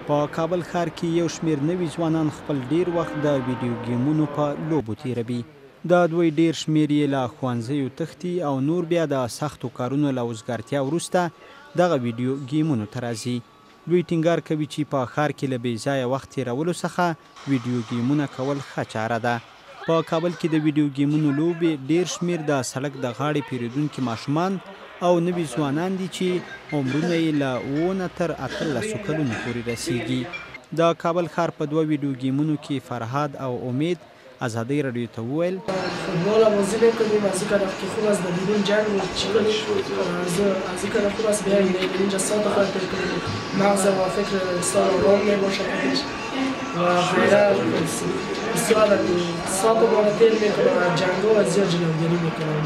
په کابل ښار کې یو شمېر نوي ځوانان خپل ډیر وخت د ویډیو ګیمونو په لوبو تیروي. د دوی ډیر شمېر یې له ښوونځیو تښتي او نور بیا د سختو کارونو له وزګارتیا وروسته دغه ویډیو ګیمونو ته راځي. دوی ټینګار کوي چې په ښار کې له بې ځایه وخت تیرولو څخه ویډیو ګیمونه کول ښه چاره ده. په کابل کې د ویډیو ګیمونو لوبې ډیر شمېر د سړک د غاړې پیرودونکي ماشومان او نوي ځوانان دي چې عمرونه یې له 7 تر 18 کلونو پورې رسیږي. د کابل ښار په 2 ویډیو ګیمونو کې فرهاد او امید ازادۍ رادیو ته وویل فوتبال بازی میکنیم. از این طرف که خوب است در بیرون جنگ و چی کنیم، از این طرف خوب است بیاییم اینجا ساعت خواهد کنیم، مغز و فکر بسیار آرام میباشد و غیره بسیار ساعت و بالاتر میکنم و جنگ ها و زیاد جلوگیری میکنم.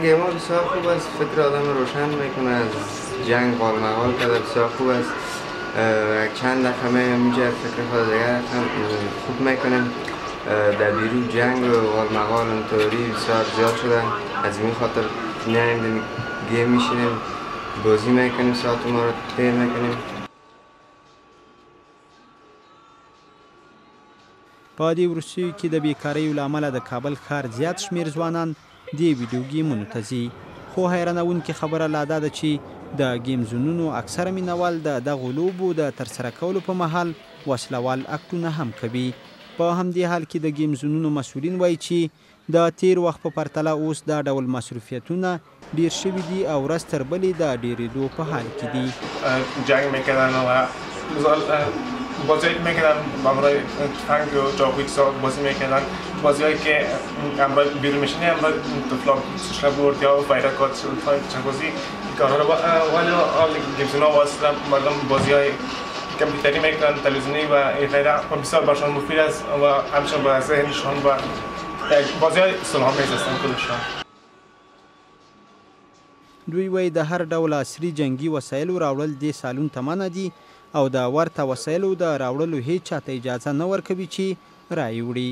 گیم ها بسیار خوب است، فکر آدم روشن میکنه، از جنگ قالمقال کرده بسیار خوب است. چند دفعه میجه فکر خود دیگر خوب میکنیم. در بیرون جنگ و قالمقال انطوری بسیار زیاد شدن، از این خاطر میایم گیم میشینیم بازی میکنیم، ساعت ما رو تیر میکنیم. په دې وروستیو کې د بیکاریو له امله د کابل ښار زیات شمېر ځوانان دې ویډیو ګیمونو ته ځي. خو حیرانوونکې خبره لا دا ده چې د ګیم زونونو اکثره مینوال د دغو لوبو د ترسره کولو په مهال وسلوال اکټونه هم کوي. په همدې حال کې د ګیم زونونو مسؤلین وایي چې د تیر وخت په پرتله اوس دا ډول مصروفیتونه ډیر شوي دي او ورځ تر بلې د ډیرېدو په حال کې دي. جنگ میکردن و بازی میکردن همراه تفنگ و چاقوی بازی میکردن. بازیهایی که همراه بیرون میشینی همراه طفلان سوشل بوردی ها و فیرکات چه بازی کارها رو ولی حال گیمزونا واسه مردم بازیهای کامپیوتری میکنن، تلویزیونی و غیره بسیار برشان مفید است و همچنان به ذهنشان و بازیهای صلح آمیز هستند خودشان. دوی وایي د هر ډول عصري جنگي وسایلو راوړل دې سالون ته منع دي او د ورته وسایلو د راوړلو هیڅ چاته اجازه نه ورکوي چې رایې وړي.